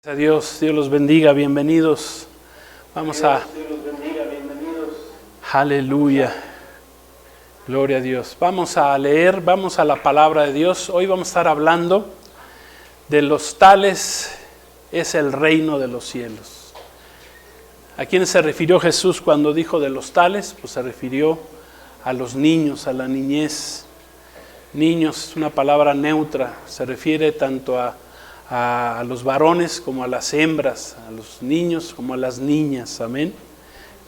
A Dios los bendiga, bienvenidos. Dios los bendiga, bienvenidos. Aleluya. Gloria a Dios. Vamos a leer, vamos a la palabra de Dios. Hoy vamos a estar hablando de los tales es el reino de los cielos. ¿A quién se refirió Jesús cuando dijo de los tales? Pues se refirió a los niños, a la niñez. Niños es una palabra neutra, se refiere tanto a los varones como a las hembras, a los niños como a las niñas, amén.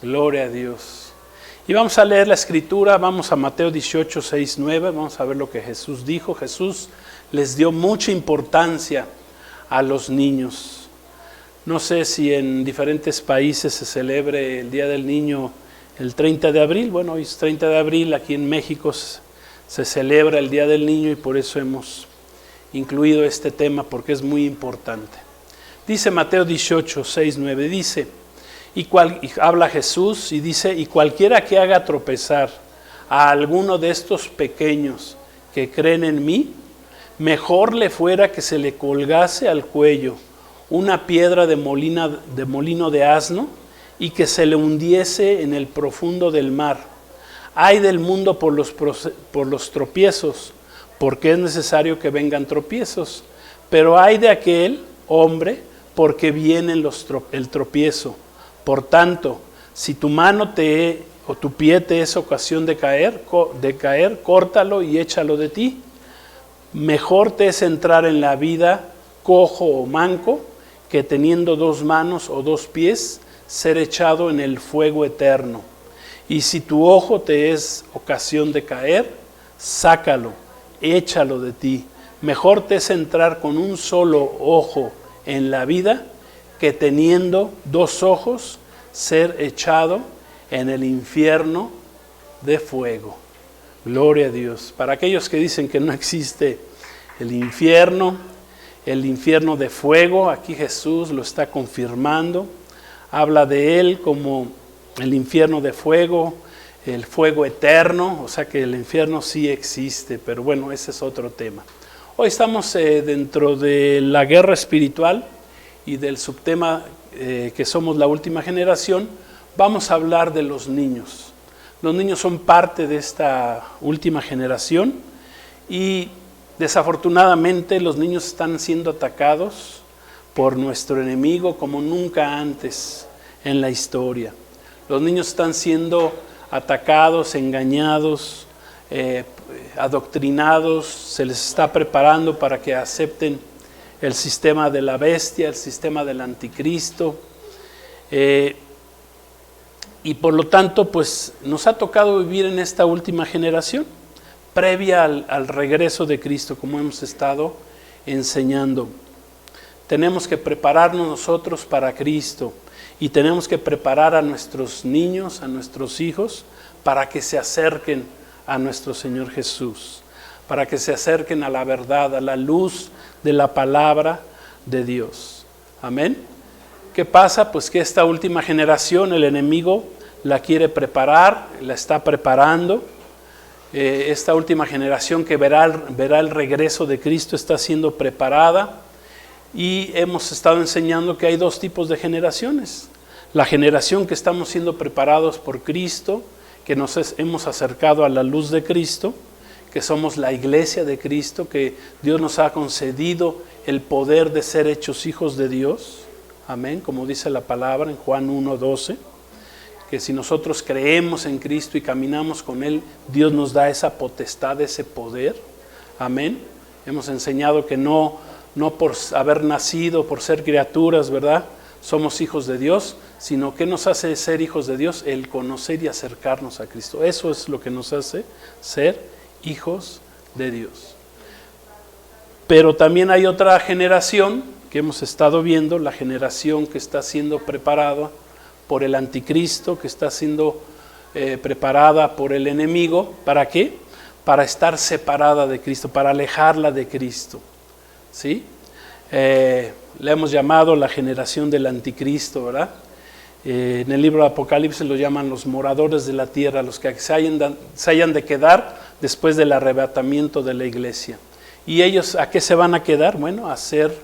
Gloria a Dios. Y vamos a leer la escritura, vamos a Mateo 18, 6, 9, vamos a ver lo que Jesús dijo. Jesús les dio mucha importancia a los niños. No sé si en diferentes países se celebre el Día del Niño el 30 de abril, bueno, hoy es 30 de abril, aquí en México se celebra el Día del Niño y por eso hemos incluido este tema porque es muy importante. Dice Mateo 18, 6, 9, dice, y habla Jesús y dice, y cualquiera que haga tropezar a alguno de estos pequeños que creen en mí, mejor le fuera que se le colgase al cuello una piedra de molino de asno y que se le hundiese en el profundo del mar. Ay del mundo por los tropiezos, porque es necesario que vengan tropiezos, pero hay de aquel hombre porque viene el tropiezo. Por tanto, si tu mano o tu pie te es ocasión de caer, córtalo y échalo de ti. Mejor te es entrar en la vida cojo o manco, que teniendo 2 manos o 2 pies, ser echado en el fuego eterno. Y si tu ojo te es ocasión de caer, sácalo, échalo de ti. Mejor te es entrar con un solo ojo en la vida, que teniendo 2 ojos, ser echado en el infierno de fuego. Gloria a Dios. Para aquellos que dicen que no existe el infierno de fuego, aquí Jesús lo está confirmando. Habla de él como el infierno de fuego, el fuego eterno, o sea que el infierno sí existe, pero bueno, ese es otro tema. Hoy estamos dentro de la guerra espiritual y del subtema que somos la última generación. Vamos a hablar de los niños. Los niños son parte de esta última generación y desafortunadamente los niños están siendo atacados por nuestro enemigo como nunca antes en la historia. Los niños están siendo atacados, engañados, adoctrinados, se les está preparando para que acepten el sistema de la bestia, el sistema del anticristo, y por lo tanto pues nos ha tocado vivir en esta última generación, previa al regreso de Cristo, como hemos estado enseñando. Tenemos que prepararnos nosotros para Cristo. Y tenemos que preparar a nuestros niños, a nuestros hijos, para que se acerquen a nuestro Señor Jesús, para que se acerquen a la verdad, a la luz de la palabra de Dios. Amén. ¿Qué pasa? Pues que esta última generación, el enemigo la quiere preparar, la está preparando. Esta última generación que verá el regreso de Cristo está siendo preparada. Y hemos estado enseñando que hay 2 tipos de generaciones. La generación que estamos siendo preparados por Cristo, que nos hemos acercado a la luz de Cristo, que somos la iglesia de Cristo, que Dios nos ha concedido el poder de ser hechos hijos de Dios. Amén, como dice la palabra en Juan 1:12, que si nosotros creemos en Cristo y caminamos con Él, Dios nos da esa potestad, ese poder. Amén. Hemos enseñado que no por haber nacido, por ser criaturas, ¿verdad?, somos hijos de Dios, sino que nos hace ser hijos de Dios el conocer y acercarnos a Cristo. Eso es lo que nos hace ser hijos de Dios. Pero también hay otra generación que hemos estado viendo, la generación que está siendo preparada por el anticristo, que está siendo preparada por el enemigo. ¿Para qué? Para estar separada de Cristo, para alejarla de Cristo. ¿Sí? Le hemos llamado la generación del anticristo, ¿verdad? En el libro de Apocalipsis lo llaman los moradores de la tierra, los que se hayan de quedar después del arrebatamiento de la iglesia. ¿Y ellos a qué se van a quedar? Bueno, a ser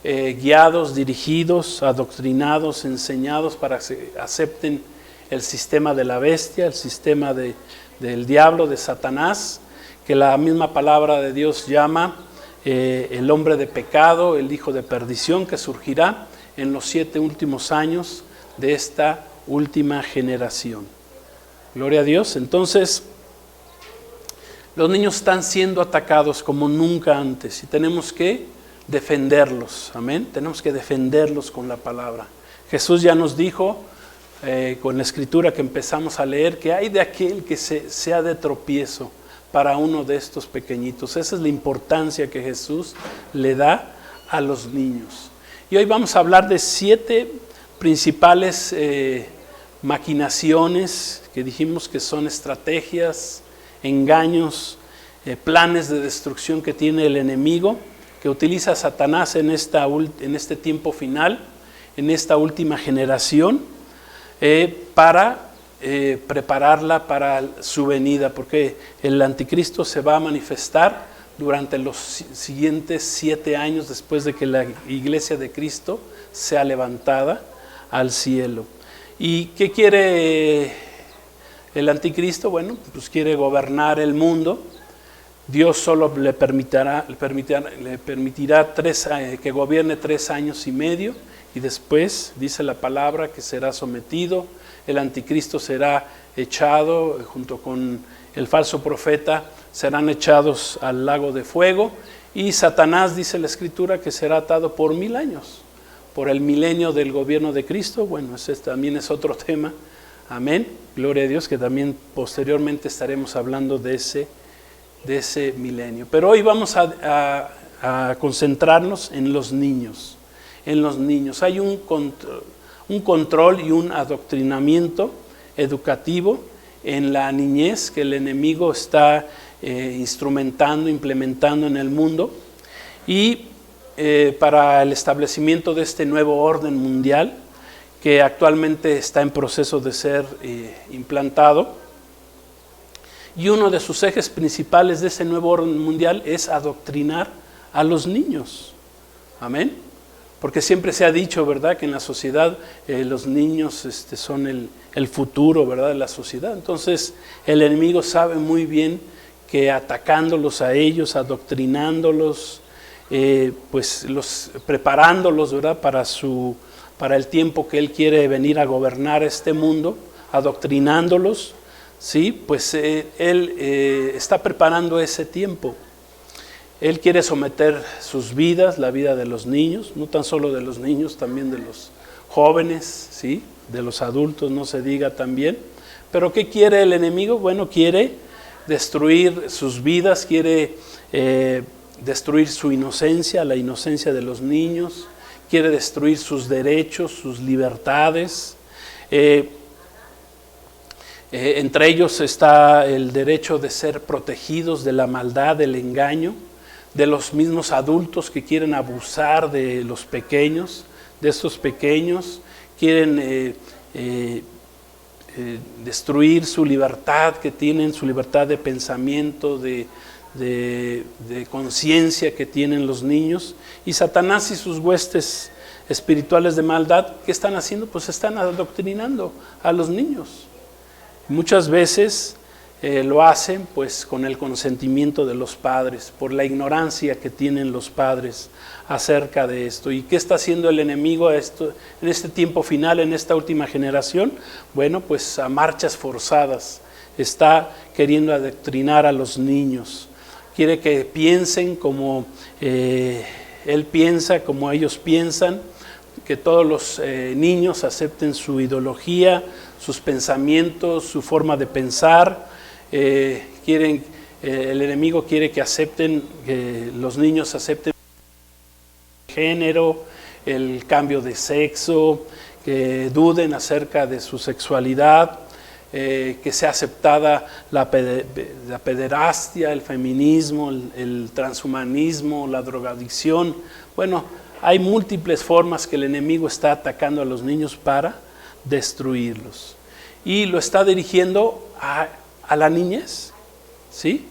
guiados, dirigidos, adoctrinados, enseñados para que acepten el sistema de la bestia, el sistema del diablo, de Satanás, que la misma palabra de Dios llama el hombre de pecado, el hijo de perdición, que surgirá en los 7 últimos años de esta última generación. Gloria a Dios. Entonces, los niños están siendo atacados como nunca antes y tenemos que defenderlos. Amén. Tenemos que defenderlos con la palabra. Jesús ya nos dijo con la escritura que empezamos a leer que hay de aquel que sea de tropiezo para uno de estos pequeñitos. Esa es la importancia que Jesús le da a los niños. Y hoy vamos a hablar de 7 principales maquinaciones que dijimos que son estrategias, engaños, planes de destrucción que tiene el enemigo, que utiliza Satanás en este tiempo final, en esta última generación, para prepararla para su venida, porque el anticristo se va a manifestar durante los siguientes 7 años después de que la iglesia de Cristo sea levantada al cielo. ¿Y qué quiere el anticristo? Bueno, pues quiere gobernar el mundo. Dios solo le permitirá que gobierne 3 años y medio, y después dice la palabra que será sometido. El anticristo será echado junto con el falso profeta, serán echados al lago de fuego, y Satanás, dice la escritura, que será atado por 1000 años, por el milenio del gobierno de Cristo. Bueno, ese también es otro tema. Amén. Gloria a Dios, que también posteriormente estaremos hablando de ese milenio. Pero hoy vamos a concentrarnos en los niños. En los niños. Hay un control y un adoctrinamiento educativo en la niñez que el enemigo está instrumentando, implementando en el mundo, y para el establecimiento de este nuevo orden mundial que actualmente está en proceso de ser implantado. Y uno de sus ejes principales de ese nuevo orden mundial es adoctrinar a los niños. Amén. Porque siempre se ha dicho, ¿verdad?, que en la sociedad los niños son el futuro, ¿verdad?, de la sociedad. Entonces el enemigo sabe muy bien que atacándolos a ellos, adoctrinándolos, pues preparándolos, ¿verdad?, para el tiempo que él quiere venir a gobernar este mundo, adoctrinándolos, ¿sí? Pues él está preparando ese tiempo. Él quiere someter sus vidas, la vida de los niños, no tan solo de los niños, también de los jóvenes, ¿sí?, de los adultos, no se diga también. Pero ¿qué quiere el enemigo? Bueno, quiere destruir sus vidas, quiere destruir su inocencia, la inocencia de los niños, quiere destruir sus derechos, sus libertades. Entre ellos está el derecho de ser protegidos de la maldad, del engaño, de los mismos adultos que quieren abusar de los pequeños, de estos pequeños, quieren destruir su libertad que tienen, su libertad de pensamiento, de conciencia que tienen los niños. Y Satanás y sus huestes espirituales de maldad, ¿qué están haciendo? Pues están adoctrinando a los niños. Muchas veces lo hacen pues con el consentimiento de los padres, por la ignorancia que tienen los padres acerca de esto. ¿Y qué está haciendo el enemigo en este tiempo final, en esta última generación? Bueno, pues a marchas forzadas está queriendo adoctrinar a los niños. Quiere que piensen como él piensa, como ellos piensan, que todos los niños acepten su ideología, sus pensamientos, su forma de pensar. El enemigo quiere que los niños acepten el género, el cambio de sexo, que duden acerca de su sexualidad, que sea aceptada la pederastia, el feminismo, el transhumanismo, la drogadicción. Bueno, hay múltiples formas que el enemigo está atacando a los niños para destruirlos. Y lo está dirigiendo a la niñez, ¿sí?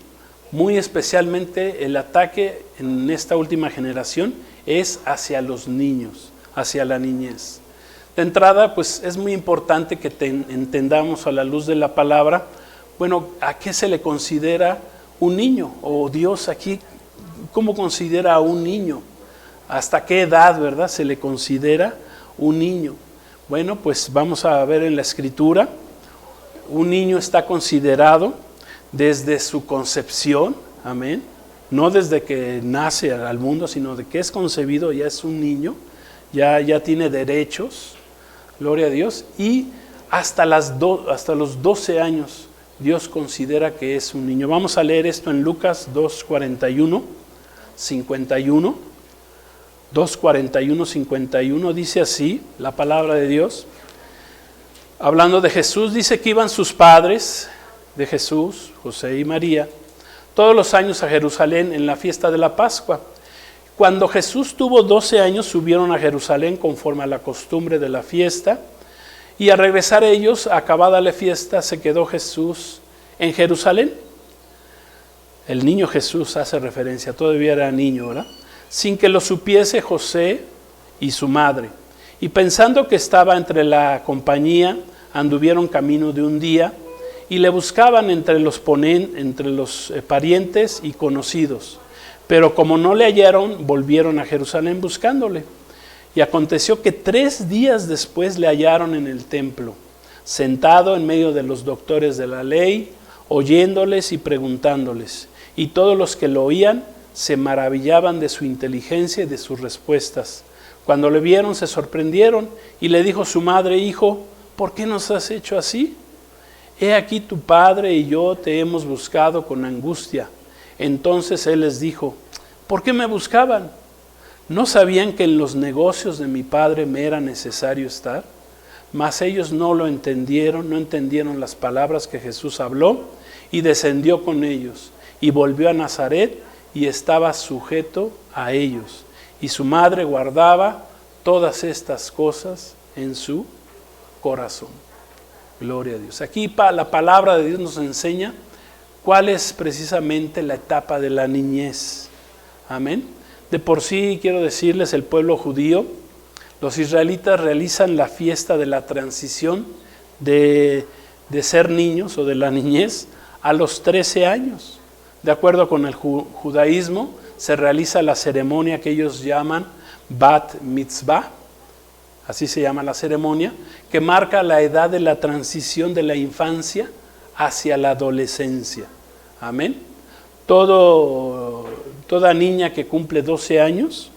Muy especialmente el ataque en esta última generación es hacia los niños, hacia la niñez. De entrada, pues es muy importante que entendamos a la luz de la palabra, bueno, ¿a qué se le considera un niño? O Dios aquí, ¿cómo considera a un niño? ¿Hasta qué edad, verdad, se le considera un niño? Bueno, pues vamos a ver en la Escritura, un niño está considerado desde su concepción, amén, no desde que nace al mundo, sino de que es concebido, ya es un niño, ya tiene derechos, gloria a Dios, y hasta los 12 años Dios considera que es un niño. Vamos a leer esto en Lucas 2:41, 51. 2:41, 51 dice así la palabra de Dios. Hablando de Jesús, dice que iban sus padres de Jesús, José y María, todos los años a Jerusalén en la fiesta de la Pascua. Cuando Jesús tuvo 12 años, subieron a Jerusalén conforme a la costumbre de la fiesta, y al regresar ellos, acabada la fiesta, se quedó Jesús en Jerusalén. El niño Jesús hace referencia, todavía era niño, ¿verdad? Sin que lo supiese José y su madre. Y pensando que estaba entre la compañía, anduvieron camino de un día, y le buscaban entre los parientes y conocidos. Pero como no le hallaron, volvieron a Jerusalén buscándole. Y aconteció que 3 días después le hallaron en el templo, sentado en medio de los doctores de la ley, oyéndoles y preguntándoles. Y todos los que lo oían se maravillaban de su inteligencia y de sus respuestas. Cuando le vieron se sorprendieron, y le dijo su madre: Hijo, ¿por qué nos has hecho así? He aquí tu padre y yo te hemos buscado con angustia. Entonces él les dijo: ¿por qué me buscaban? ¿No sabían que en los negocios de mi padre me era necesario estar? Mas ellos no lo entendieron, no entendieron las palabras que Jesús habló, y descendió con ellos, y volvió a Nazaret, y estaba sujeto a ellos. Y su madre guardaba todas estas cosas en su corazón. Gloria a Dios. Aquí la palabra de Dios nos enseña cuál es precisamente la etapa de la niñez. Amén. De por sí, quiero decirles, el pueblo judío, los israelitas realizan la fiesta de la transición de ser niños o de la niñez a los 13 años. De acuerdo con el judaísmo, se realiza la ceremonia que ellos llaman Bat Mitzvah, así se llama la ceremonia, que marca la edad de la transición de la infancia hacia la adolescencia. Amén. Toda niña que cumple 12 años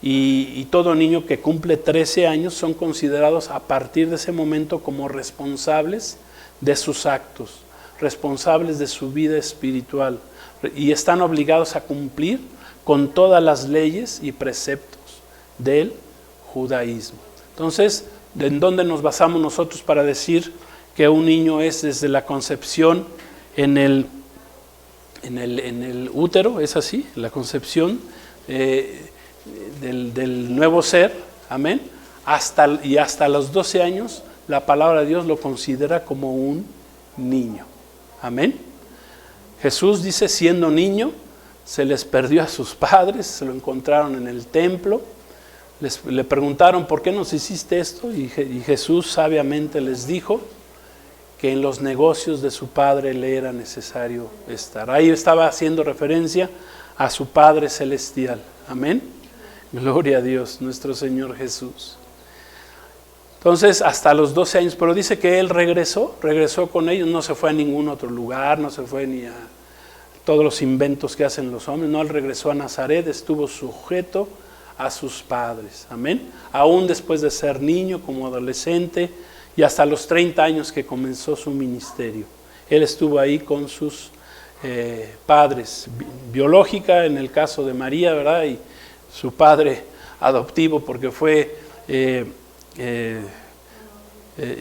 y todo niño que cumple 13 años son considerados a partir de ese momento como responsables de sus actos, responsables de su vida espiritual, y están obligados a cumplir con todas las leyes y preceptos del judaísmo. Entonces, ¿en dónde nos basamos nosotros para decir que un niño es desde la concepción en el útero? Es así, la concepción del nuevo ser, amén, hasta los 12 años la palabra de Dios lo considera como un niño, amén. Jesús dice, siendo niño, se les perdió a sus padres, se lo encontraron en el templo, le preguntaron: ¿por qué nos hiciste esto? Y Jesús sabiamente les dijo que en los negocios de su padre le era necesario estar. Ahí estaba haciendo referencia a su Padre Celestial. Amén. Gloria a Dios, nuestro Señor Jesús. Entonces, hasta los 12 años, pero dice que él regresó con ellos, no se fue a ningún otro lugar, no se fue ni a todos los inventos que hacen los hombres, no, él regresó a Nazaret, estuvo sujeto a sus padres. Amén. Aún después de ser niño, como adolescente, y hasta los 30 años que comenzó su ministerio. Él estuvo ahí con sus padres, biológica en el caso de María, ¿verdad? Y su padre adoptivo, porque fue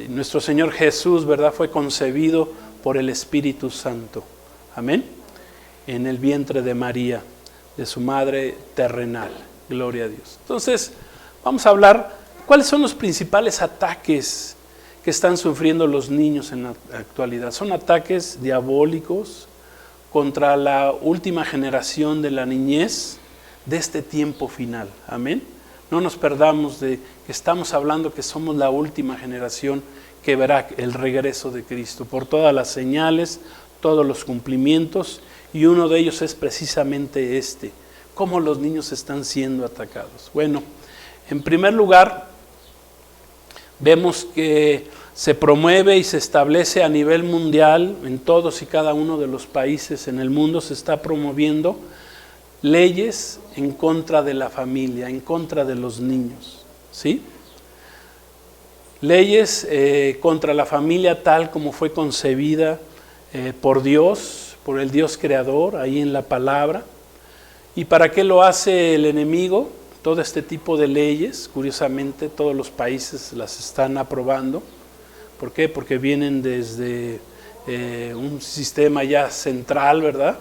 nuestro Señor Jesús, ¿verdad? Fue concebido por el Espíritu Santo. Amén. En el vientre de María, de su madre terrenal. Gloria a Dios. Entonces, vamos a hablar cuáles son los principales ataques que están sufriendo los niños en la actualidad. Son ataques diabólicos contra la última generación de la niñez, de este tiempo final. Amén. No nos perdamos de que estamos hablando que somos la última generación que verá el regreso de Cristo, por todas las señales, todos los cumplimientos, y uno de ellos es precisamente cómo los niños están siendo atacados. Bueno, en primer lugar, vemos que se promueve y se establece a nivel mundial, en todos y cada uno de los países en el mundo se está promoviendo leyes en contra de la familia, en contra de los niños, ¿sí? Leyes contra la familia tal como fue concebida por Dios, por el Dios creador, ahí en la palabra. ¿Y para qué lo hace el enemigo? Todo este tipo de leyes, curiosamente todos los países las están aprobando. ¿Por qué? Porque vienen desde un sistema ya central, ¿verdad?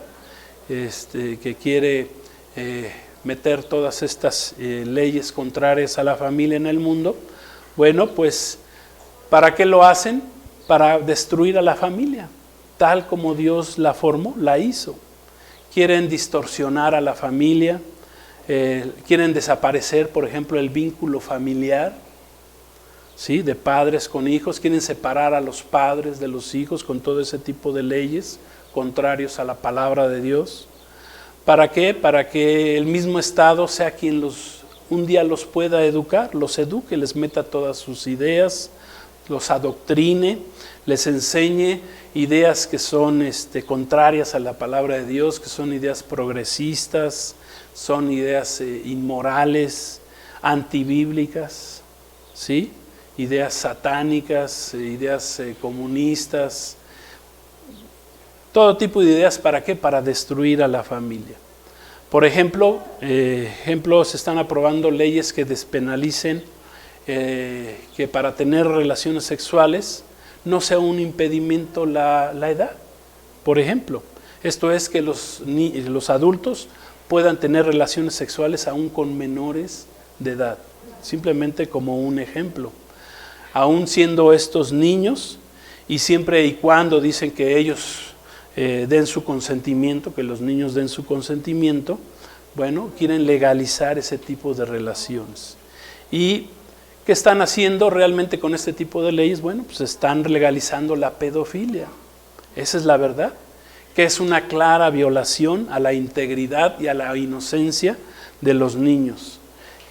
Que quiere meter todas estas leyes contrarias a la familia en el mundo. Bueno, pues, ¿para qué lo hacen? Para destruir a la familia, tal como Dios la formó, la hizo. Quieren distorsionar a la familia, quieren desaparecer, por ejemplo, el vínculo familiar, ¿sí? De padres con hijos, quieren separar a los padres de los hijos con todo ese tipo de leyes contrarios a la palabra de Dios. ¿Para qué? Para que el mismo Estado sea quien un día los pueda educar, los eduque, les meta todas sus ideas, los adoctrine, les enseñe ideas que son contrarias a la palabra de Dios, que son ideas progresistas, son ideas inmorales, antibíblicas, ¿sí? Ideas satánicas, ideas comunistas, todo tipo de ideas. ¿Para qué? Para destruir a la familia. Por ejemplo, se están aprobando leyes que despenalicen que para tener relaciones sexuales no sea un impedimento la edad. Por ejemplo, esto es que los adultos puedan tener relaciones sexuales aún con menores de edad, simplemente como un ejemplo. Aún siendo estos niños, y siempre y cuando dicen que ellos den su consentimiento, que los niños den su consentimiento, bueno, quieren legalizar ese tipo de relaciones. ¿Y qué están haciendo realmente con este tipo de leyes? Bueno, pues están legalizando la pedofilia. Esa es la verdad, que es una clara violación a la integridad y a la inocencia de los niños.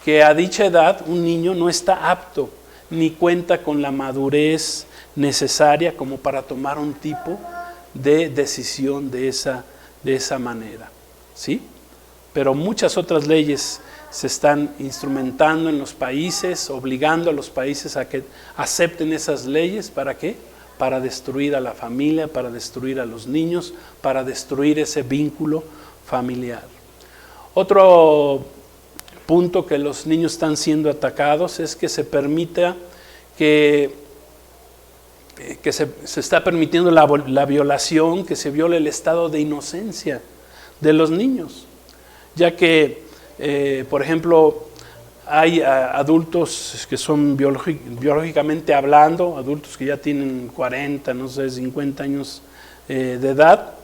Que a dicha edad un niño no está apto ni cuenta con la madurez necesaria como para tomar un tipo de decisión de esa manera, ¿sí? Pero muchas otras leyes se están instrumentando en los países, obligando a los países a que acepten esas leyes. ¿Para qué? Para destruir a la familia, para destruir a los niños, para destruir ese vínculo familiar. Otro punto que los niños están siendo atacados es que se permita que se está permitiendo la violación, que se viole el estado de inocencia de los niños, ya que, por ejemplo, hay adultos que son biológicamente hablando, adultos que ya tienen 40, no sé, 50 años de edad,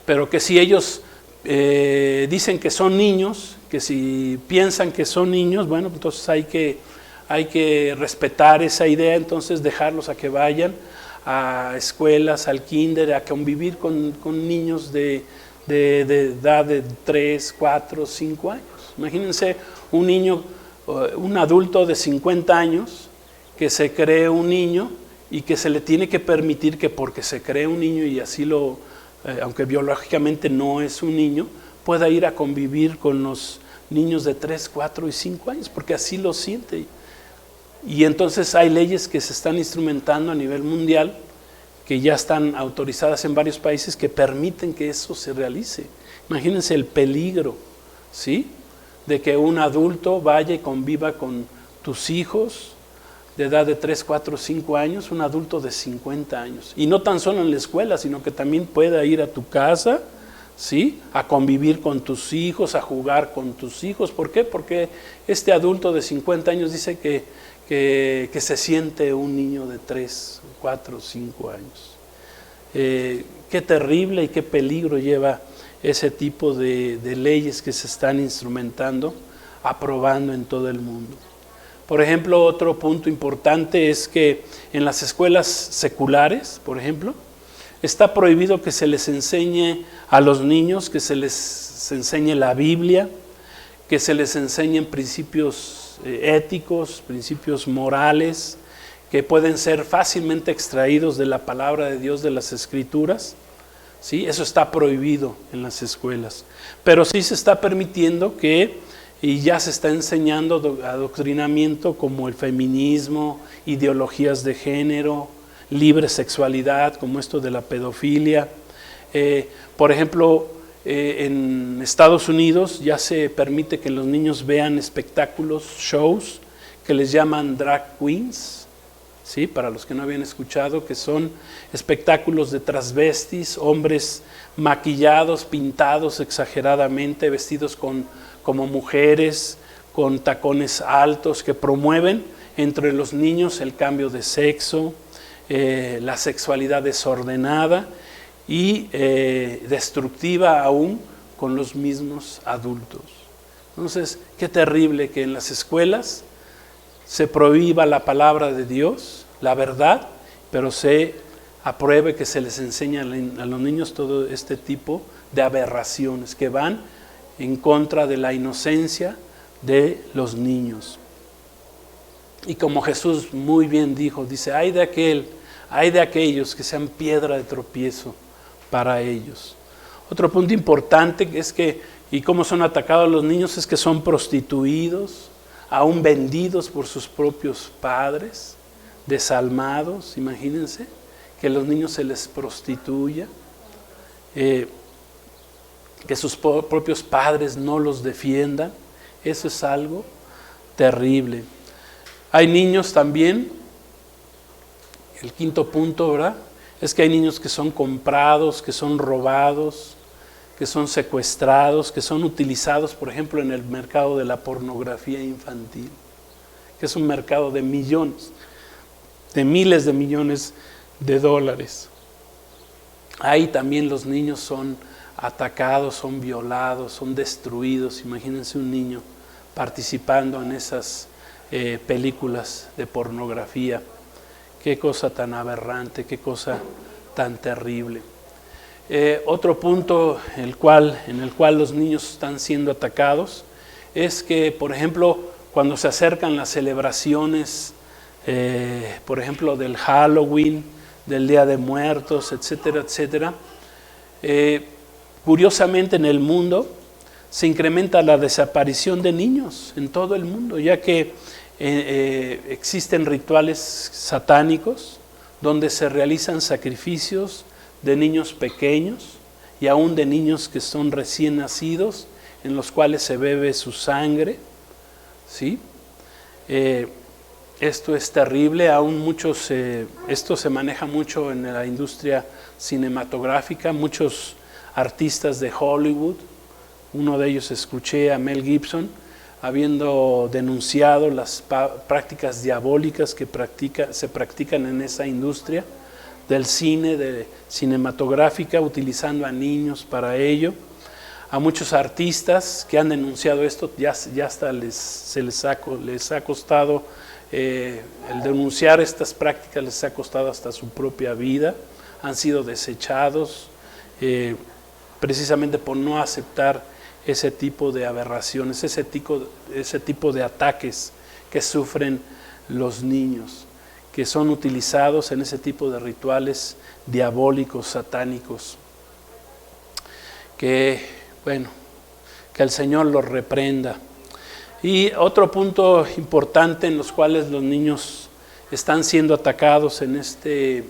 pero que si ellos dicen que son niños, que si piensan que son niños, bueno, entonces hay que respetar esa idea, entonces dejarlos a que vayan a escuelas, al kinder, a convivir con niños de edad de 3, 4, 5 años. Imagínense un niño, un adulto de 50 años que se cree un niño y que se le tiene que permitir que porque se cree un niño y así aunque biológicamente no es un niño, pueda ir a convivir con los niños de 3, 4 y 5 años, porque así lo siente. Y entonces hay leyes que se están instrumentando a nivel mundial, que ya están autorizadas en varios países, que permiten que eso se realice. Imagínense el peligro, ¿sí?, de que un adulto vaya y conviva con tus hijos de edad de 3, 4, 5 años, un adulto de 50 años. Y no tan solo en la escuela, sino que también pueda ir a tu casa, ¿sí?, a convivir con tus hijos, a jugar con tus hijos. ¿Por qué? Porque este adulto de 50 años dice que se siente un niño de 3, 4, 5 años. Qué terrible y qué peligro lleva ese tipo de leyes que se están instrumentando, aprobando en todo el mundo. Por ejemplo, otro punto importante es que en las escuelas seculares, por ejemplo, está prohibido que se les enseñe a los niños, que se les enseñe la Biblia, que se les enseñen principios éticos, principios morales, que pueden ser fácilmente extraídos de la palabra de Dios, de las Escrituras. ¿Sí? Eso está prohibido en las escuelas. Pero sí se está permitiendo y ya se está enseñando adoctrinamiento como el feminismo, ideologías de género, libre sexualidad, como esto de la pedofilia. Por ejemplo, en Estados Unidos ya se permite que los niños vean espectáculos, shows, que les llaman drag queens, ¿sí? Para los que no habían escuchado, que son espectáculos de transvestis, hombres maquillados, pintados exageradamente, vestidos como mujeres, con tacones altos, que promueven entre los niños el cambio de sexo, la sexualidad desordenada y destructiva aún con los mismos adultos. Entonces, qué terrible que en las escuelas se prohíba la palabra de Dios, la verdad, pero se apruebe que se les enseña a los niños todo este tipo de aberraciones que van en contra de la inocencia de los niños. Y como Jesús muy bien dijo, dice, ay de aquellos que sean piedra de tropiezo para ellos. Otro punto importante es que, y cómo son atacados los niños, es que son prostituidos, aún vendidos por sus propios padres, desalmados, imagínense, que a los niños se les prostituya, que sus propios padres no los defiendan. Eso es algo terrible. Hay niños también, el quinto punto, ¿verdad? Es que hay niños que son comprados, que son robados, que son secuestrados, que son utilizados, por ejemplo, en el mercado de la pornografía infantil, que es un mercado de millones, de miles de millones de dólares. Ahí también los niños son atacados, son violados, son destruidos. Imagínense un niño participando en esas películas de pornografía. Qué cosa tan aberrante, qué cosa tan terrible. Otro punto en el cual los niños están siendo atacados es que, por ejemplo, cuando se acercan las celebraciones, por ejemplo, del Halloween, del Día de Muertos, etcétera, etcétera, curiosamente en el mundo se incrementa la desaparición de niños en todo el mundo, ya que existen rituales satánicos donde se realizan sacrificios de niños pequeños y aún de niños que son recién nacidos, en los cuales se bebe su sangre, ¿sí? Esto es terrible, aún esto se maneja mucho en la industria cinematográfica, muchos artistas de Hollywood, uno de ellos escuché a Mel Gibson, habiendo denunciado las prácticas diabólicas que se practican en esa industria del cine, cinematográfica, utilizando a niños para ello. A muchos artistas que han denunciado esto, ya hasta les ha costado, el denunciar estas prácticas les ha costado hasta su propia vida, han sido desechados precisamente por no aceptar ese tipo de aberraciones, ese tipo de ataques que sufren los niños, que son utilizados en ese tipo de rituales diabólicos, satánicos. Que el Señor los reprenda. Y otro punto importante en los cuales los niños están siendo atacados en este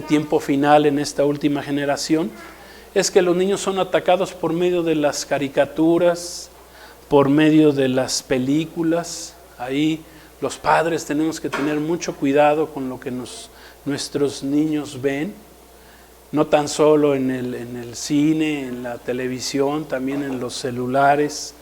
tiempo final, en esta última generación, es que los niños son atacados por medio de las caricaturas, por medio de las películas. Ahí los padres tenemos que tener mucho cuidado con lo que nuestros niños ven, no tan solo en el cine, en la televisión, también en los celulares.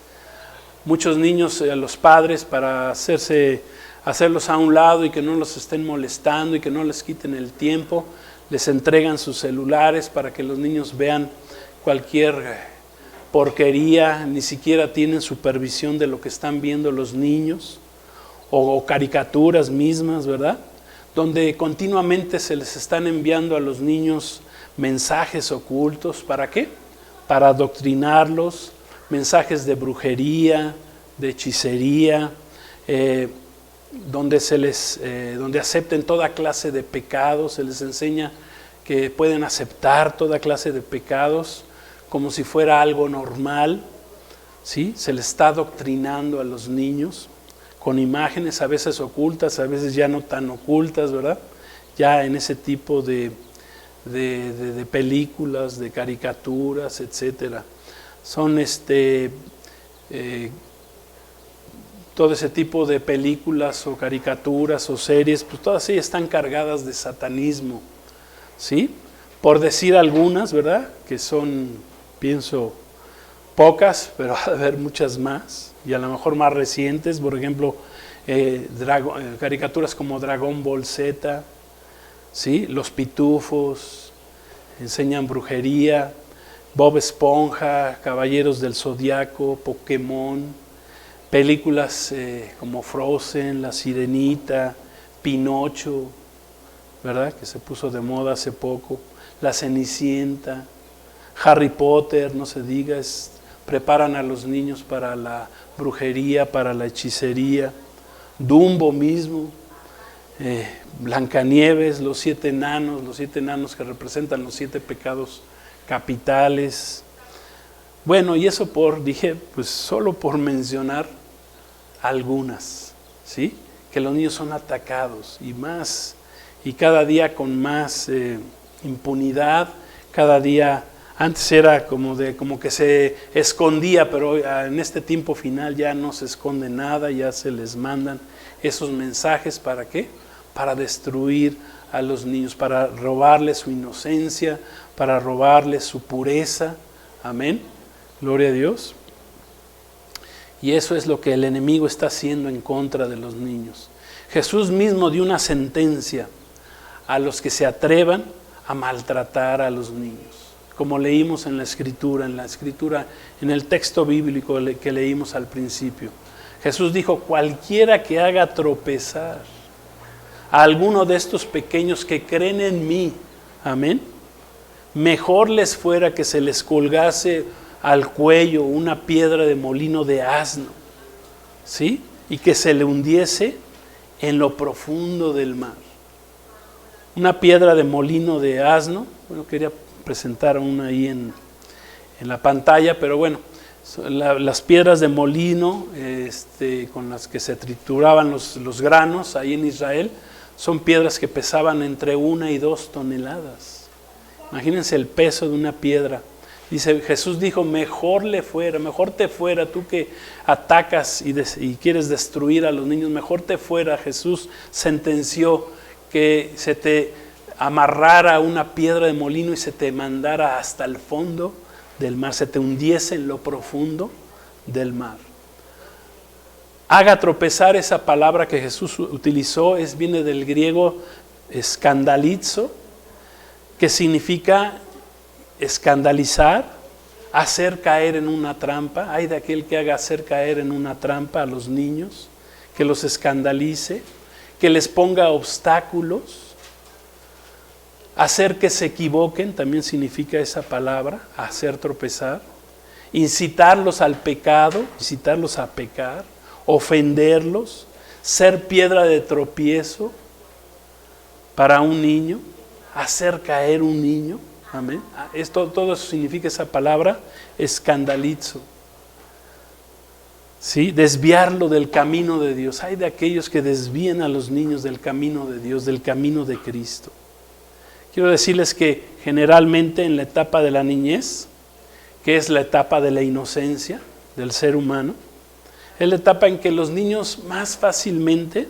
Muchos niños, los padres, para hacerlos a un lado y que no los estén molestando y que no les quiten el tiempo, les entregan sus celulares para que los niños vean cualquier porquería, ni siquiera tienen supervisión de lo que están viendo los niños, o caricaturas mismas, ¿verdad? Donde continuamente se les están enviando a los niños mensajes ocultos. ¿Para qué? Para adoctrinarlos, mensajes de brujería, de hechicería, donde acepten toda clase de pecados. Se les enseña que pueden aceptar toda clase de pecados como si fuera algo normal, ¿sí? Se les está adoctrinando a los niños con imágenes a veces ocultas, a veces ya no tan ocultas, ¿verdad? Ya en ese tipo de películas, de caricaturas, etcétera. Son todo ese tipo de películas o caricaturas o series, pues todas ellas están cargadas de satanismo, ¿sí? Por decir algunas, ¿verdad? Que son, pienso, pocas, pero ha de haber muchas más, y a lo mejor más recientes, por ejemplo, caricaturas como Dragon Ball Z, ¿sí? Los Pitufos, enseñan brujería, Bob Esponja, Caballeros del Zodiaco, Pokémon, películas como Frozen, La Sirenita, Pinocho, ¿verdad? Que se puso de moda hace poco, La Cenicienta, Harry Potter, no se diga, preparan a los niños para la brujería, para la hechicería, Dumbo mismo, Blancanieves, los 7 enanos que representan los 7 pecados capitales. Bueno, y eso pues solo por mencionar algunas, ¿sí? Que los niños son atacados y cada día con más impunidad, cada día. Antes era como que se escondía, pero en este tiempo final ya no se esconde nada, ya se les mandan esos mensajes. ¿Para qué? Para destruir a los niños, para robarles su inocencia, para robarles su pureza. Amén. Gloria a Dios. Y eso es lo que el enemigo está haciendo en contra de los niños. Jesús mismo dio una sentencia a los que se atrevan a maltratar a los niños. Como leímos en la escritura, en el texto bíblico que leímos al principio. Jesús dijo, cualquiera que haga tropezar a alguno de estos pequeños que creen en mí, amén, mejor les fuera que se les colgase al cuello una piedra de molino de asno, ¿sí? Y que se le hundiese en lo profundo del mar. Una piedra de molino de asno, bueno, quería presentar una ahí en la pantalla, pero bueno, las piedras de molino con las que se trituraban los granos ahí en Israel, son piedras que pesaban entre 1 y 2 toneladas. Imagínense el peso de una piedra. Jesús dijo, mejor te fuera, tú que atacas y quieres destruir a los niños, mejor te fuera. Jesús sentenció que se te amarrara una piedra de molino y se te mandara hasta el fondo del mar, se te hundiese en lo profundo del mar. Haga tropezar, esa palabra que Jesús utilizó viene del griego escandalizo, que significa escandalizar, hacer caer en una trampa. Hay de aquel que haga hacer caer en una trampa a los niños, que los escandalice, que les ponga obstáculos. Hacer que se equivoquen, también significa esa palabra, hacer tropezar. Incitarlos al pecado, incitarlos a pecar, ofenderlos, ser piedra de tropiezo para un niño, hacer caer un niño. Amén. Todo eso significa esa palabra, escandalizo. ¿Sí? Desviarlo del camino de Dios. Hay de aquellos que desvían a los niños del camino de Dios, del camino de Cristo. Quiero decirles que generalmente en la etapa de la niñez, que es la etapa de la inocencia del ser humano, es la etapa en que los niños más fácilmente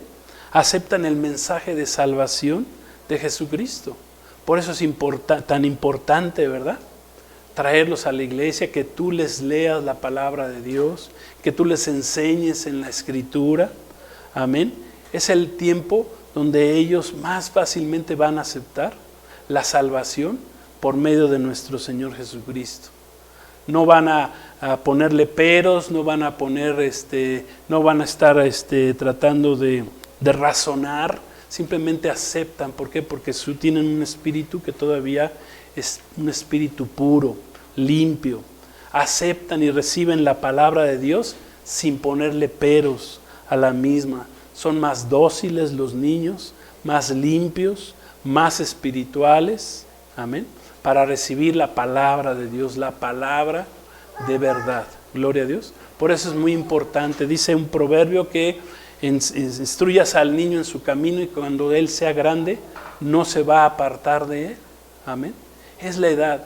aceptan el mensaje de salvación de Jesucristo. Por eso es tan importante, ¿verdad? Traerlos a la iglesia, que tú les leas la palabra de Dios, que tú les enseñes en la Escritura. Amén. Es el tiempo donde ellos más fácilmente van a aceptar la salvación por medio de nuestro Señor Jesucristo. no van a ponerle peros, no van a estar tratando de razonar, simplemente aceptan. ¿Por qué? Porque tienen un espíritu que todavía es un espíritu puro, limpio. Aceptan y reciben la palabra de Dios sin ponerle peros a la misma. Son más dóciles los niños, más limpios, más espirituales, amén, para recibir la palabra de Dios, la palabra de verdad. Gloria a Dios. Por eso es muy importante. Dice un proverbio que instruyas al niño en su camino y cuando él sea grande no se va a apartar de él. Amén. Es la edad.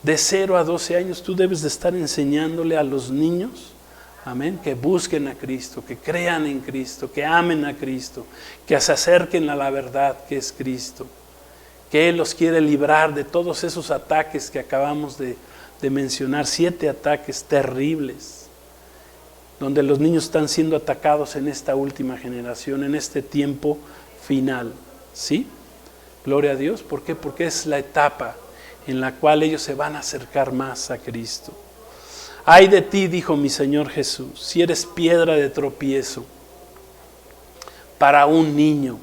De 0 a 12 años tú debes de estar enseñándole a los niños, amén, que busquen a Cristo, que crean en Cristo, que amen a Cristo, que se acerquen a la verdad que es Cristo, que Él los quiere librar de todos esos ataques que acabamos de mencionar, 7 ataques terribles, donde los niños están siendo atacados en esta última generación, en este tiempo final, ¿sí? Gloria a Dios. ¿Por qué? Porque es la etapa en la cual ellos se van a acercar más a Cristo. Ay de ti, dijo mi Señor Jesús, si eres piedra de tropiezo para un niño,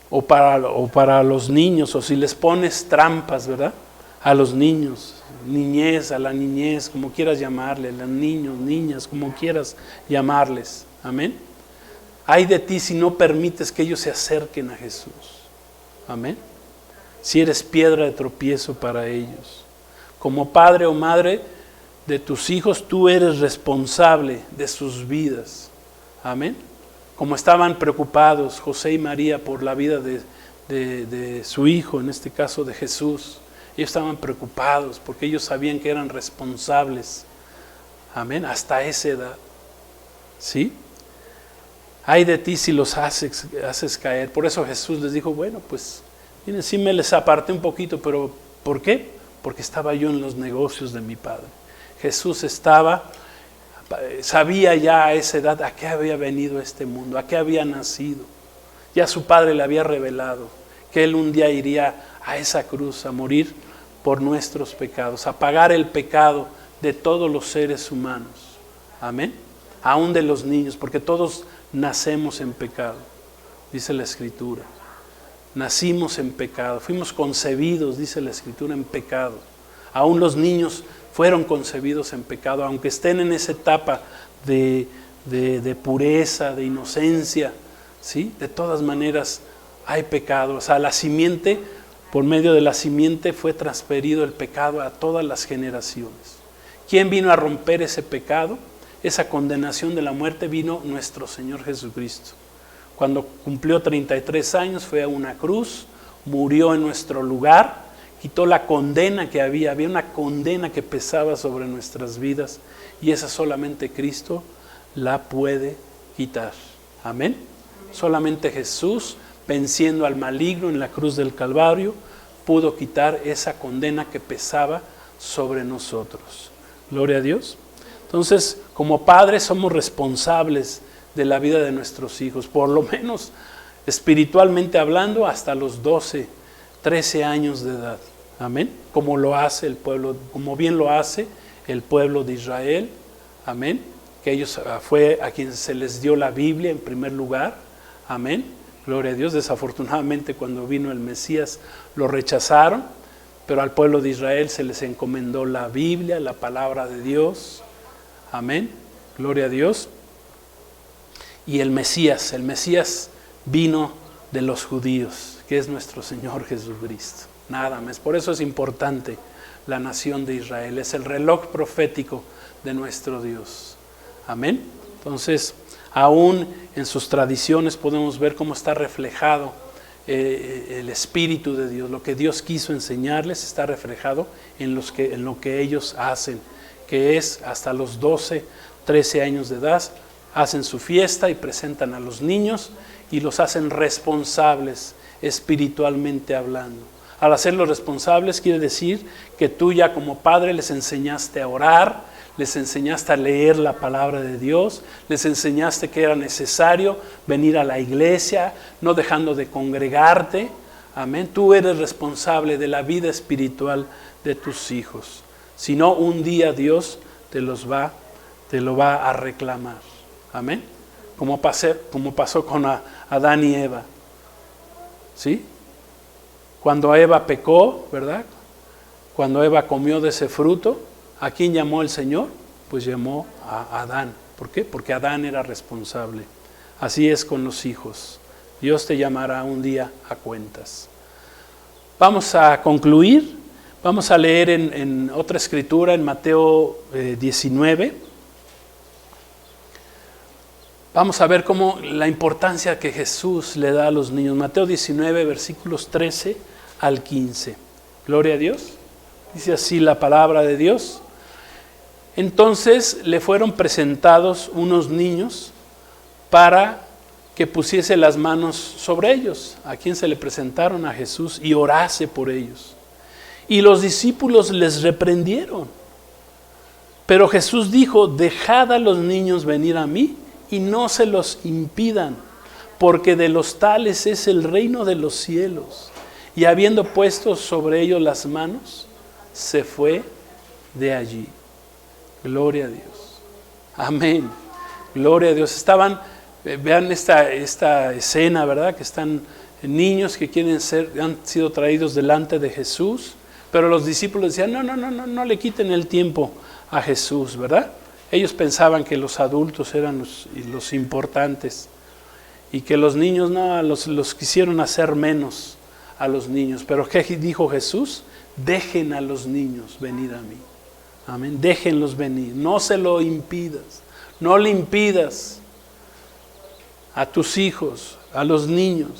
o para los niños, o si les pones trampas, ¿verdad? A los niños, niñez, a la niñez, como quieras llamarle, a los niños, niñas, como quieras llamarles, amén. Ay de ti si no permites que ellos se acerquen a Jesús, amén. Si eres piedra de tropiezo para ellos. Como padre o madre de tus hijos, tú eres responsable de sus vidas. Amén. Como estaban preocupados José y María por la vida de su hijo, en este caso de Jesús. Ellos estaban preocupados porque ellos sabían que eran responsables. Amén. Hasta esa edad. ¿Sí? Ay de ti si los haces caer. Por eso Jesús les dijo, bueno, pues miren, sí me les aparté un poquito, pero ¿por qué? Porque estaba yo en los negocios de mi Padre. Jesús sabía ya a esa edad a qué había venido a este mundo, a qué había nacido. Ya su Padre le había revelado que Él un día iría a esa cruz a morir por nuestros pecados, a pagar el pecado de todos los seres humanos. Amén. Aún de los niños, porque todos nacemos en pecado, dice la Escritura. Nacimos en pecado, fuimos concebidos, dice la Escritura, en pecado. Aún los niños fueron concebidos en pecado, aunque estén en esa etapa de pureza, de inocencia, ¿sí? De todas maneras hay pecado. O sea, la simiente, por medio de la simiente fue transferido el pecado a todas las generaciones. ¿Quién vino a romper ese pecado? Esa condenación de la muerte vino nuestro Señor Jesucristo. Cuando cumplió 33 años fue a una cruz, murió en nuestro lugar, quitó la condena que había una condena que pesaba sobre nuestras vidas y esa solamente Cristo la puede quitar. Amén. Solamente Jesús, venciendo al maligno en la cruz del Calvario, pudo quitar esa condena que pesaba sobre nosotros. Gloria a Dios. Entonces, como padres somos responsables de la vida de nuestros hijos, por lo menos espiritualmente hablando, hasta los 12, 13 años de edad. Amén. Como lo hace el pueblo, como bien lo hace el pueblo de Israel. Amén. Que ellos fue a quien se les dio la Biblia en primer lugar. Amén. Gloria a Dios. Desafortunadamente cuando vino el Mesías lo rechazaron, pero al pueblo de Israel se les encomendó la Biblia, la palabra de Dios. Amén. Gloria a Dios. Y el Mesías vino de los judíos, que es nuestro Señor Jesucristo. Nada más. Por eso es importante la nación de Israel. Es el reloj profético de nuestro Dios. Amén. Entonces, aún en sus tradiciones podemos ver cómo está reflejado el Espíritu de Dios. Lo que Dios quiso enseñarles está reflejado en lo que ellos hacen, que es hasta los 12, 13 años de edad. Hacen su fiesta y presentan a los niños y los hacen responsables espiritualmente hablando. Al hacerlos responsables quiere decir que tú ya como padre les enseñaste a orar, les enseñaste a leer la palabra de Dios, les enseñaste que era necesario venir a la iglesia, no dejando de congregarte. Amén. Tú eres responsable de la vida espiritual de tus hijos. Si no, un día Dios te lo va a reclamar. Amén. Como pasó con Adán y Eva. ¿Sí? Cuando Eva pecó, ¿verdad? Cuando Eva comió de ese fruto, ¿a quién llamó el Señor? Pues llamó a Adán. ¿Por qué? Porque Adán era responsable. Así es con los hijos. Dios te llamará un día a cuentas. Vamos a concluir. Vamos a leer en otra escritura, en Mateo 19. Vamos a ver cómo la importancia que Jesús le da a los niños. Mateo 19, versículos 13 al 15. Gloria a Dios. Dice así la palabra de Dios. Entonces le fueron presentados unos niños para que pusiese las manos sobre ellos. ¿A quién se le presentaron? A Jesús, y orase por ellos. Y los discípulos les reprendieron. Pero Jesús dijo: dejad a los niños venir a mí y no se los impidan, porque de los tales es el reino de los cielos. Y habiendo puesto sobre ellos las manos, se fue de allí. Gloria a Dios. Amén. Gloria a Dios. Vean esta escena, ¿verdad? Que están niños que han sido traídos delante de Jesús, pero los discípulos decían: no le quiten el tiempo a Jesús, ¿verdad? Ellos pensaban que los adultos eran los importantes y que los niños los quisieron hacer menos a los niños. Pero ¿qué dijo Jesús? Dejen a los niños venir a mí. Amén. Déjenlos venir. No se lo impidas. No le impidas a tus hijos, a los niños,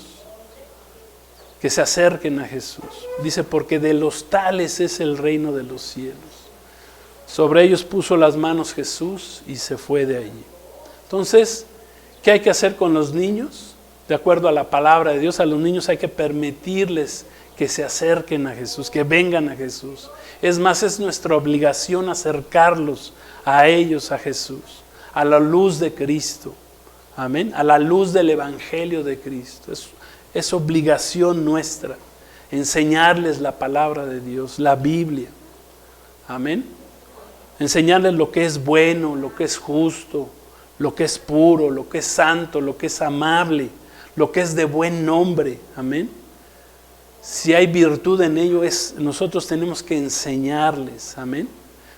que se acerquen a Jesús. Dice: porque de los tales es el reino de los cielos. Sobre ellos puso las manos Jesús y se fue de allí. Entonces, ¿qué hay que hacer con los niños? De acuerdo a la palabra de Dios, a los niños hay que permitirles que se acerquen a Jesús, que vengan a Jesús. Es más, es nuestra obligación acercarlos a ellos, a Jesús, a la luz de Cristo. Amén. A la luz del Evangelio de Cristo. Es obligación nuestra enseñarles la palabra de Dios, la Biblia. Amén. Enseñarles lo que es bueno, lo que es justo, lo que es puro, lo que es santo, lo que es amable, lo que es de buen nombre. Amén. Si hay virtud en ello, nosotros tenemos que enseñarles. Amén.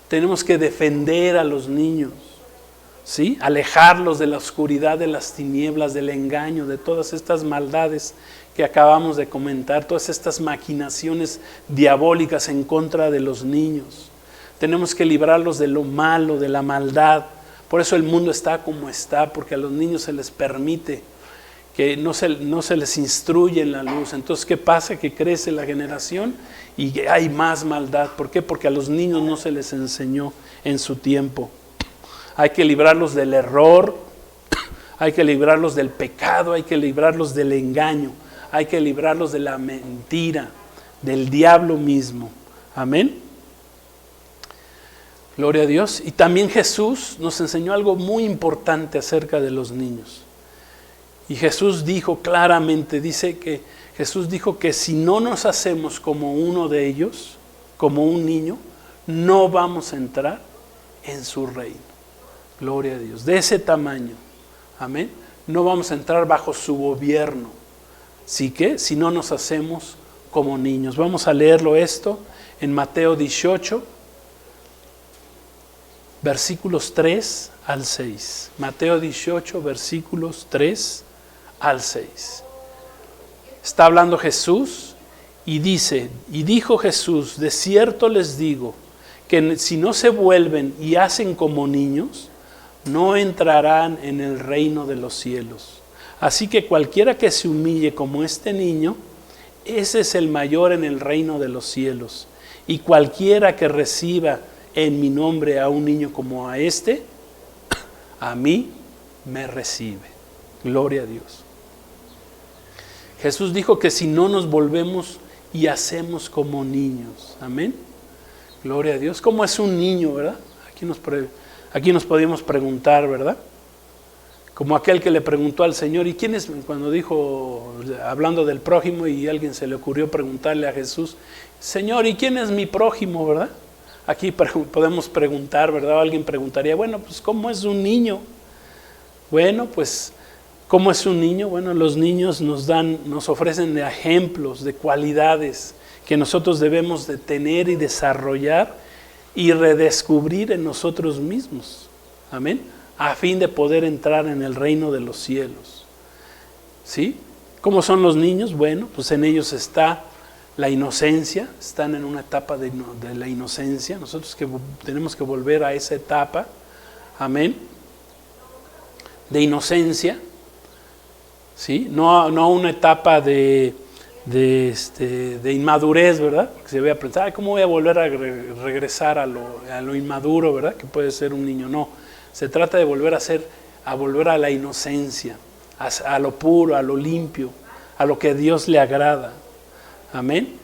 Tenemos que defender a los niños, ¿sí? Alejarlos de la oscuridad, de las tinieblas, del engaño, de todas estas maldades que acabamos de comentar, todas estas maquinaciones diabólicas en contra de los niños. Tenemos que librarlos de lo malo, de la maldad. Por eso el mundo está como está, porque a los niños se les permite, que no se les instruye en la luz. Entonces, ¿qué pasa? Que crece la generación y hay más maldad. ¿Por qué? Porque a los niños no se les enseñó en su tiempo. Hay que librarlos del error, hay que librarlos del pecado, hay que librarlos del engaño, hay que librarlos de la mentira, del diablo mismo. Amén. Gloria a Dios. Y también Jesús nos enseñó algo muy importante acerca de los niños. Y Jesús dijo claramente, Jesús dijo que si no nos hacemos como uno de ellos, como un niño, no vamos a entrar en su reino. Gloria a Dios. De ese tamaño. Amén. No vamos a entrar bajo su gobierno. ¿Sí que? Si no nos hacemos como niños. Vamos a leerlo esto en Mateo 18, versículos 3 al 6. Mateo 18, versículos 3 al 6. Está hablando Jesús y dijo Jesús: de cierto les digo que si no se vuelven y hacen como niños, no entrarán en el reino de los cielos. Así que cualquiera que se humille como este niño, ese es el mayor en el reino de los cielos. Y cualquiera que reciba en mi nombre a un niño como a este, a mí me recibe. Gloria a Dios. Jesús dijo que si no nos volvemos y hacemos como niños. Amén. Gloria a Dios. ¿Cómo es un niño, verdad? Aquí nos podíamos preguntar, ¿verdad? Como aquel que le preguntó al Señor: ¿y quién es? Cuando dijo, hablando del prójimo, y a alguien se le ocurrió preguntarle a Jesús: Señor, ¿y quién es mi prójimo, verdad? Aquí podemos preguntar, ¿verdad? Alguien preguntaría, bueno, pues ¿cómo es un niño? Bueno, pues ¿cómo es un niño? Bueno, los niños nos ofrecen ejemplos de cualidades que nosotros debemos de tener y desarrollar y redescubrir en nosotros mismos. Amén. A fin de poder entrar en el reino de los cielos. ¿Sí? ¿Cómo son los niños? Bueno, pues en ellos está la inocencia, están en una etapa de la inocencia. Nosotros tenemos que volver a esa etapa, amén, de inocencia, ¿sí? No una etapa de inmadurez, ¿verdad? Que se vea pensar, ¿cómo voy a volver a regresar a lo inmaduro, ¿verdad? Que puede ser un niño. No, se trata de volver a la inocencia, a lo puro, a lo limpio, a lo que a Dios le agrada. Amén.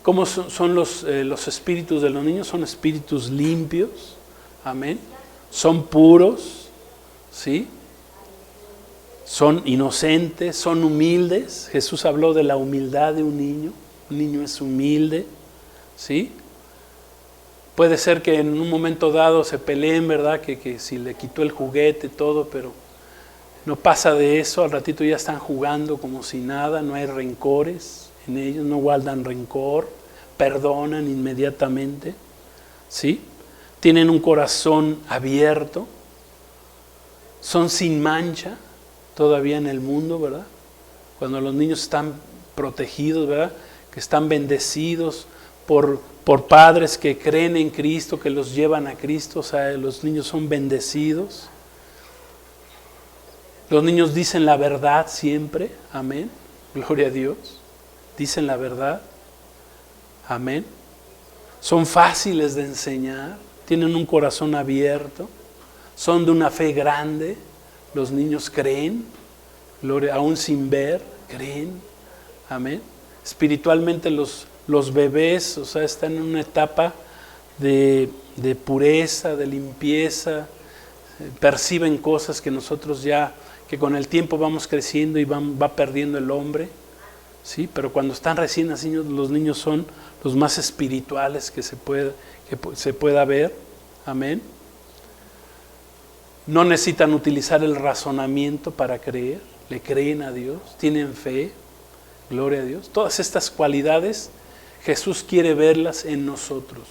¿Cómo son los espíritus de los niños? Son espíritus limpios. Amén. Son puros. ¿Sí? Son inocentes, son humildes. Jesús habló de la humildad de un niño. Un niño es humilde. ¿Sí? Puede ser que en un momento dado se peleen, ¿verdad? Que si le quitó el juguete, todo, pero no pasa de eso. Al ratito ya están jugando como si nada, no hay rencores en ellos, no guardan rencor, perdonan inmediatamente, ¿sí? Tienen un corazón abierto, son sin mancha todavía en el mundo, ¿verdad? Cuando los niños están protegidos, ¿verdad? Que están bendecidos por padres que creen en Cristo, que los llevan a Cristo, o sea, los niños son bendecidos. Los niños dicen la verdad siempre, amén, gloria a Dios. Dicen la verdad, amén. Son fáciles de enseñar, tienen un corazón abierto, son de una fe grande. Los niños creen, aún sin ver, creen, amén. Espiritualmente los bebés, o sea, están en una etapa de pureza, de limpieza, perciben cosas que nosotros que con el tiempo vamos creciendo y va perdiendo el hombre. Sí, pero cuando están recién nacidos, los niños son los más espirituales que se pueda ver. Amén. No necesitan utilizar el razonamiento para creer. Le creen a Dios, tienen fe. Gloria a Dios. Todas estas cualidades Jesús quiere verlas en nosotros.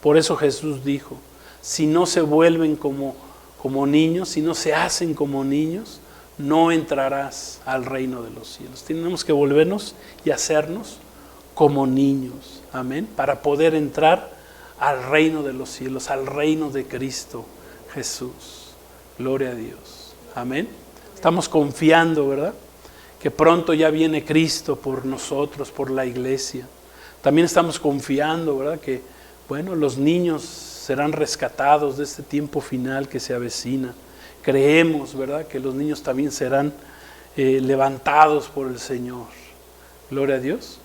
Por eso Jesús dijo, si no se vuelven como niños, si no se hacen como niños, no entrarás al reino de los cielos. Tenemos que volvernos y hacernos como niños, amén, para poder entrar al reino de los cielos, al reino de Cristo Jesús. Gloria a Dios, amén. Estamos confiando, ¿verdad? Que pronto ya viene Cristo por nosotros, por la iglesia. También estamos confiando, ¿verdad? Que, bueno, los niños serán rescatados de este tiempo final que se avecina. Creemos, ¿verdad?, que los niños también serán levantados por el Señor. Gloria a Dios.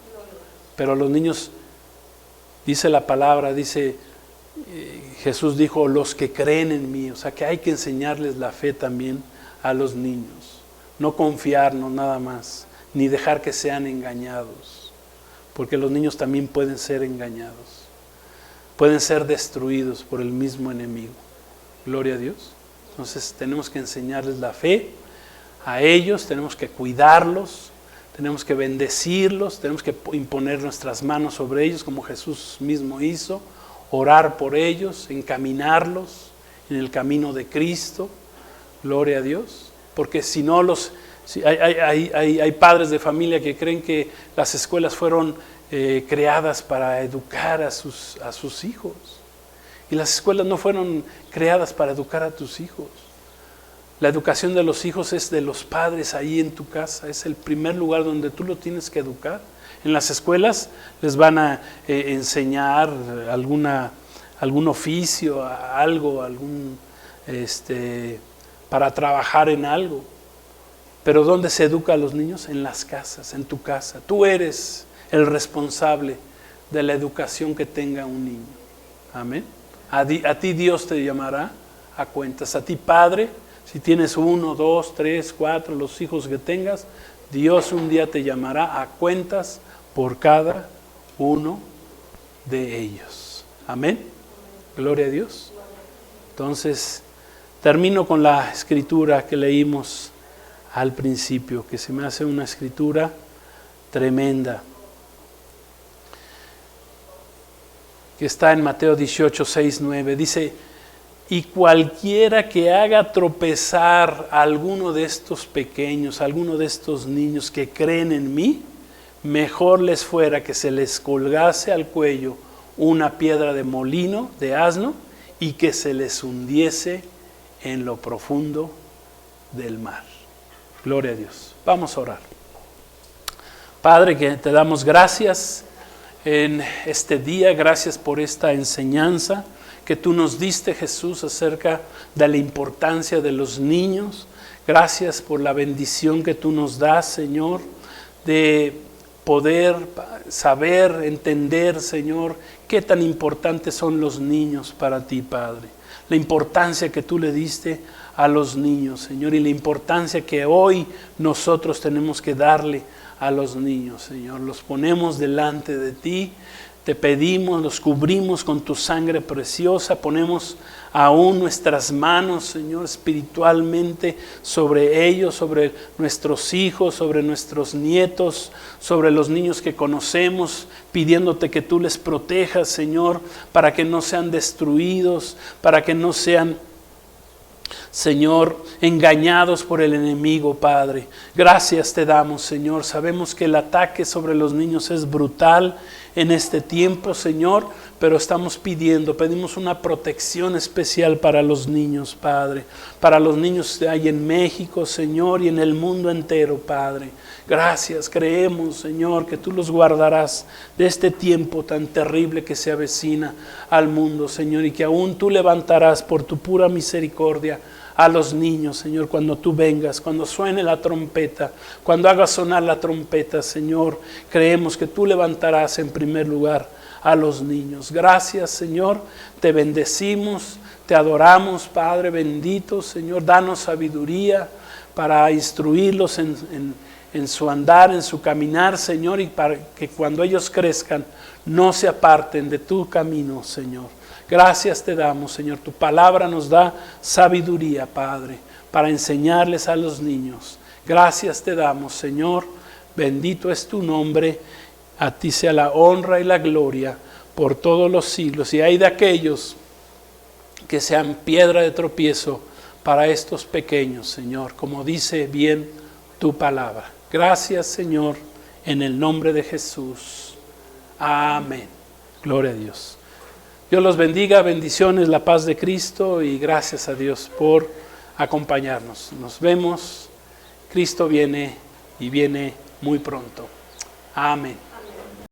Pero los niños, dice la palabra, Jesús dijo, los que creen en mí. O sea, que hay que enseñarles la fe también a los niños. No confiarnos nada más, ni dejar que sean engañados. Porque los niños también pueden ser engañados. Pueden ser destruidos por el mismo enemigo. Gloria a Dios. Entonces tenemos que enseñarles la fe a ellos, tenemos que cuidarlos, tenemos que bendecirlos, tenemos que imponer nuestras manos sobre ellos como Jesús mismo hizo, orar por ellos, encaminarlos en el camino de Cristo, gloria a Dios, porque si no hay padres de familia que creen que las escuelas fueron creadas para educar a sus hijos. Y las escuelas no fueron creadas para educar a tus hijos. La educación de los hijos es de los padres ahí en tu casa. Es el primer lugar donde tú lo tienes que educar. En las escuelas les van a enseñar algún oficio, algo, para trabajar en algo. Pero ¿dónde se educa a los niños? En las casas, en tu casa. Tú eres el responsable de la educación que tenga un niño. Amén. A ti Dios te llamará a cuentas. A ti, padre, si tienes 1, 2, 3, 4, los hijos que tengas, Dios un día te llamará a cuentas por cada uno de ellos. Amén. Gloria a Dios. Entonces, termino con la escritura que leímos al principio, que se me hace una escritura tremenda, que está en Mateo 18, 6, 9. Dice: y cualquiera que haga tropezar a alguno de estos pequeños, a alguno de estos niños que creen en mí, mejor les fuera que se les colgase al cuello una piedra de molino, de asno, y que se les hundiese en lo profundo del mar. Gloria a Dios. Vamos a orar. Padre, que te damos gracias en este día, gracias por esta enseñanza que tú nos diste, Jesús, acerca de la importancia de los niños. Gracias por la bendición que tú nos das, Señor, de poder saber, entender, Señor, qué tan importantes son los niños para ti, Padre. La importancia que tú le diste a los niños, Señor, y la importancia que hoy nosotros tenemos que darle a los niños, Señor. Los ponemos delante de ti, te pedimos, los cubrimos con tu sangre preciosa, ponemos aún nuestras manos, Señor, espiritualmente sobre ellos, sobre nuestros hijos, sobre nuestros nietos, sobre los niños que conocemos, pidiéndote que tú les protejas, Señor, para que no sean destruidos, para que no sean, Señor, engañados por el enemigo, Padre. Gracias te damos, Señor. Sabemos que el ataque sobre los niños es brutal en este tiempo, Señor, pero pedimos una protección especial para los niños, Padre, para los niños que hay en México, Señor, y en el mundo entero, Padre. Gracias, creemos, Señor, que tú los guardarás de este tiempo tan terrible que se avecina al mundo, Señor, y que aún tú levantarás por tu pura misericordia a los niños, Señor, cuando tú vengas, cuando suene la trompeta, cuando hagas sonar la trompeta, Señor, creemos que tú levantarás en primer lugar a los niños. Gracias, Señor, te bendecimos, te adoramos, Padre bendito, Señor, danos sabiduría para instruirlos en su andar, en su caminar, Señor, y para que cuando ellos crezcan no se aparten de tu camino, Señor. Gracias te damos, Señor. Tu palabra nos da sabiduría, Padre, para enseñarles a los niños. Gracias te damos, Señor. Bendito es tu nombre. A ti sea la honra y la gloria por todos los siglos. Y hay de aquellos que sean piedra de tropiezo para estos pequeños, Señor, como dice bien tu palabra. Gracias, Señor, en el nombre de Jesús. Amén. Gloria a Dios. Dios los bendiga, bendiciones, la paz de Cristo, y gracias a Dios por acompañarnos. Nos vemos. Cristo viene y viene muy pronto. Amén.